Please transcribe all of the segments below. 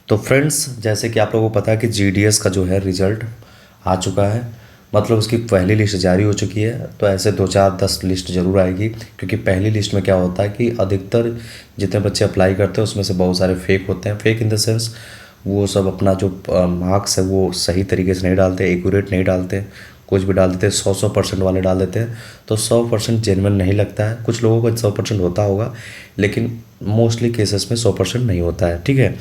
तो फ्रेंड्स, जैसे कि आप लोगों को पता है कि जीडीएस का जो है रिज़ल्ट आ चुका है, मतलब उसकी पहली लिस्ट जारी हो चुकी है। तो ऐसे 2 4 10 लिस्ट ज़रूर आएगी, क्योंकि पहली लिस्ट में क्या होता है कि अधिकतर जितने बच्चे अप्लाई करते हैं उसमें से बहुत सारे फेक होते हैं। फेक इन द सेंस वो सब अपना जो मार्क्स है वो सही तरीके से नहीं डालते, एक्यूरेट नहीं डालते, कुछ भी डाल देते हैं, 100% वाले डाल देते हैं। तो 100% जेन्युइन नहीं लगता है। कुछ लोगों को 100% होता होगा, लेकिन मोस्टली केसेस में 100% नहीं होता है। ठीक है,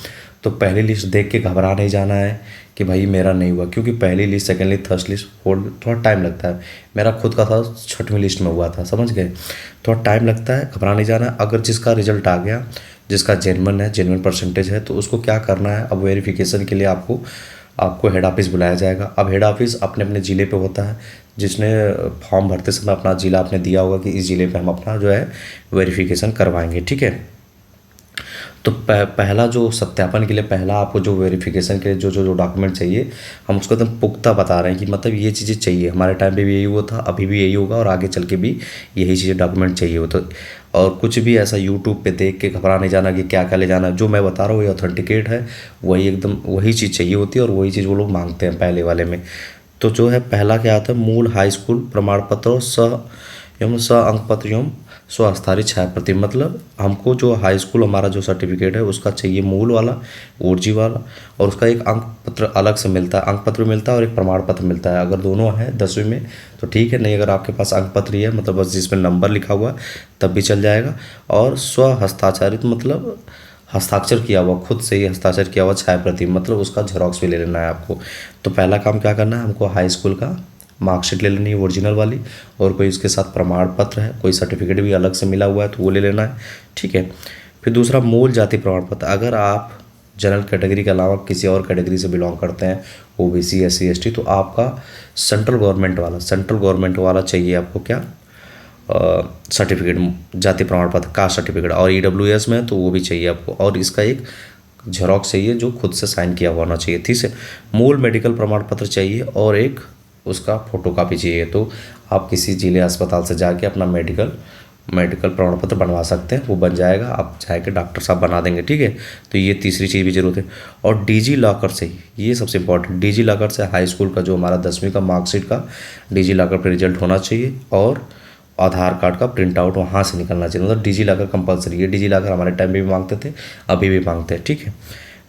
तो पहली लिस्ट देख के घबरा नहीं जाना है कि भाई मेरा नहीं हुआ, क्योंकि पहली list, second list, third list, fourth थोड़ा टाइम लगता है। मेरा खुद का था 6वीं लिस्ट में हुआ था, समझ गए। थोड़ा टाइम लगता है, घबरा नहीं जाना। अगर जिसका रिजल्ट आ गया, जिसका जेन्युइन है, जेन्युइन परसेंटेज है, तो उसको क्या करना है, अब वेरिफिकेशन के लिए आपको हेड ऑफिस बुलाया जाएगा। अब हेड ऑफिस अपने अपने ज़िले पे होता है। जिसने फॉर्म भरते समय अपना ज़िला आपने दिया होगा कि इस ज़िले पे हम अपना जो है वेरिफिकेशन करवाएंगे। ठीक है, तो पहला जो सत्यापन के लिए, पहला आपको जो वेरिफिकेशन के लिए जो डॉक्यूमेंट चाहिए, हम उसको एकदम पुख्ता बता रहे हैं कि मतलब ये चीज़ें चाहिए। हमारे टाइम पे भी यही हुआ था, अभी भी यही होगा और आगे चल के भी यही चीज़ें डॉक्यूमेंट चाहिए हो। तो और कुछ भी ऐसा यूट्यूब पे देख के घबरा नहीं जाना कि क्या क्या ले जाना। जो मैं बता रहा हूँ ये ऑथेंटिकेट है, वही एकदम वही चीज़ चाहिए होती है और वही चीज़ वो लोग मांगते हैं पहले वाले में। तो जो है पहला क्या आता है, मूल हाई स्कूल प्रमाण पत्र और स अंक पत्र एवं स्वहस्ताक्षरित छाया प्रति। मतलब हमको जो हाई स्कूल हमारा जो सर्टिफिकेट है उसका चाहिए मूल वाला, ओरिजिनल वाला, और उसका एक अंक पत्र अलग से मिलता है। अंक पत्र मिलता है और एक प्रमाण पत्र मिलता है। अगर दोनों है 10वीं में तो ठीक है, नहीं अगर आपके पास अंक पत्र ही है, मतलब बस जिसमें नंबर लिखा हुआ है, तब भी चल जाएगा। और स्वहस्ताक्षरित मतलब हस्ताक्षर किया हुआ, खुद से ही हस्ताक्षर किया हुआ छाया प्रति, मतलब उसका झेरॉक्स भी ले लेना है आपको। तो पहला काम क्या करना है, हमको हाई स्कूल का मार्कशीट ले लेनी है ओरिजिनल वाली, और कोई उसके साथ प्रमाण पत्र है, कोई सर्टिफिकेट भी अलग से मिला हुआ है तो वो ले लेना है। ठीक है, फिर दूसरा मूल जाति प्रमाण पत्र। अगर आप जनरल कैटेगरी के अलावा किसी और कैटेगरी से बिलोंग करते हैं, ओबीसी, एससी, एसटी, तो आपका सेंट्रल गवर्नमेंट वाला चाहिए आपको क्या, सर्टिफिकेट, जाति प्रमाण पत्र, कास्ट सर्टिफिकेट। और ईडब्ल्यूएस में तो वो भी चाहिए आपको, और इसका एक झेरॉक्स चाहिए जो खुद से साइन किया हुआ होना चाहिए। ठीक है, मूल मेडिकल प्रमाण पत्र चाहिए और एक उसका फोटोकॉपी चाहिए। तो आप किसी जिले अस्पताल से जाके अपना मेडिकल प्रमाण पत्र बनवा सकते हैं, वो बन जाएगा, आप जाके डॉक्टर साहब बना देंगे। ठीक है, तो ये तीसरी चीज़ भी जरूरत है। और डिजी लॉकर से, ये सबसे इंपॉर्टेंट, डिजी लॉकर से हाई स्कूल का जो हमारा 10वीं का मार्कशीट का डिजी लॉकर पर रिजल्ट होना चाहिए, और आधार कार्ड का प्रिंट आउट वहाँ से निकलना चाहिए। मतलब डिजी लॉकर कंपलसरी है। डिजी लॉकर हमारे टाइम में भी मांगते थे, अभी भी मांगते हैं। ठीक है,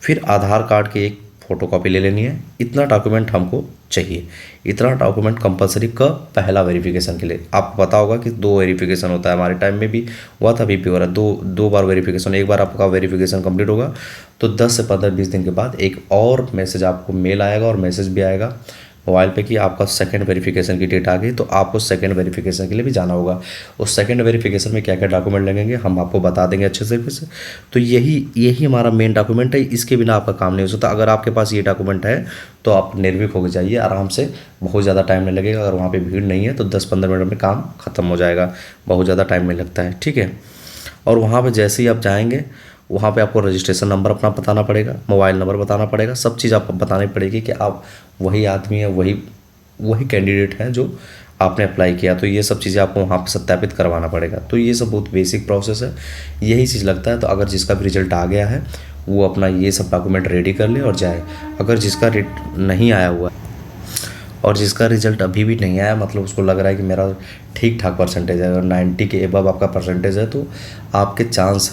फिर आधार कार्ड की एक फ़ोटोकॉपी ले लेनी है। इतना डॉक्यूमेंट हमको चाहिए। इतना डॉक्यूमेंट कंपलसरी का पहला वेरिफिकेशन के लिए। आपको पता होगा कि 2 वेरिफिकेशन होता है, हमारे टाइम में भी हुआ था, अभी भी हो रहा है। दो बार वेरिफिकेशन। एक बार आपका वेरिफिकेशन कंप्लीट होगा तो 10 से 15-20 दिन के बाद एक और मैसेज आपको मेल आएगा और मैसेज भी आएगा मोबाइल पे कि आपका सेकंड वेरिफिकेशन की डेट आ गई। तो आपको सेकंड वेरिफिकेशन के लिए भी जाना होगा। उस सेकंड वेरिफिकेशन में क्या क्या डॉक्यूमेंट लगेंगे हम आपको बता देंगे अच्छे से फिर से। तो यही हमारा मेन डॉक्यूमेंट है। इसके बिना आपका काम नहीं हो सकता। अगर आपके पास ये डॉक्यूमेंट है तो आप निर्भीक होकर जाइए आराम से, बहुत ज़्यादा टाइम नहीं लगेगा। अगर वहाँ पर भीड़ नहीं है तो 10-15 मिनट में काम ख़त्म हो जाएगा, बहुत ज़्यादा टाइम नहीं लगता है। ठीक है, और वहाँ पर जैसे ही आप जाएंगे वहाँ पे आपको रजिस्ट्रेशन नंबर अपना बताना पड़ेगा, मोबाइल नंबर बताना पड़ेगा, सब चीज़ आपको बतानी पड़ेगी कि आप वही आदमी हैं, वही कैंडिडेट हैं जो आपने अप्लाई किया। तो ये सब चीज़ें आपको वहाँ पे सत्यापित करवाना पड़ेगा। तो ये सब बहुत बेसिक प्रोसेस है, यही चीज़ लगता है। तो अगर जिसका भी रिजल्ट आ गया है वो अपना ये सब डॉक्यूमेंट रेडी कर ले और जाए। अगर जिसका नहीं आया हुआ और जिसका रिजल्ट अभी भी नहीं आया, मतलब उसको लग रहा है कि मेरा ठीक ठाक परसेंटेज है, अगर 90 के एबव आपका परसेंटेज है तो आपके चांस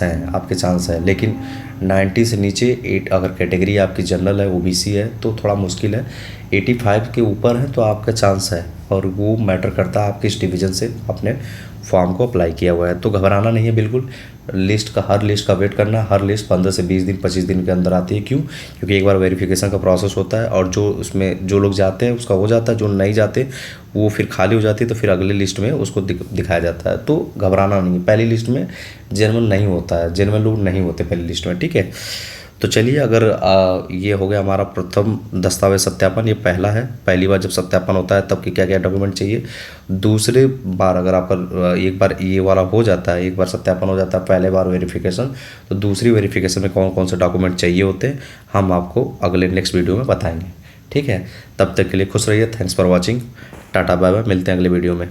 हैं। लेकिन 90 से नीचे 8, अगर कैटेगरी आपकी जनरल है, ओबीसी है, तो थोड़ा मुश्किल है। 85 के ऊपर है तो आपका चांस है, और वो मैटर करता है आप किस डिवीज़न से अपने फॉर्म को अप्लाई किया हुआ है। तो घबराना नहीं है बिल्कुल। हर लिस्ट का वेट करना। हर लिस्ट 15 से 20 दिन 25 दिन के अंदर आती है। क्यों? क्योंकि एक बार वेरिफिकेशन का प्रोसेस होता है, और जो उसमें जो लोग जाते हैं उसका हो जाता है, जो नहीं जाते वो फिर खाली हो जाती है, तो फिर अगले लिस्ट में उसको दिखाया जाता है। तो घबराना नहीं है। पहली लिस्ट में जेन्युइन नहीं होता है, जेन्युइन लोग नहीं होते पहली लिस्ट में। ठीक है, तो चलिए, अगर ये हो गया हमारा प्रथम दस्तावेज सत्यापन, ये पहला है। पहली बार जब सत्यापन होता है तब कि क्या क्या डॉक्यूमेंट चाहिए। दूसरे बार अगर आपका एक बार ये वाला हो जाता है, एक बार सत्यापन हो जाता है, पहले बार वेरिफिकेशन, तो दूसरी वेरिफिकेशन में कौन कौन से डॉक्यूमेंट चाहिए होते हैं हम आपको अगले नेक्स्ट वीडियो में बताएंगे। ठीक है, तब तक के लिए खुश रहिए। Thanks for watching. Tata bye bye, मिलते हैं अगले वीडियो में।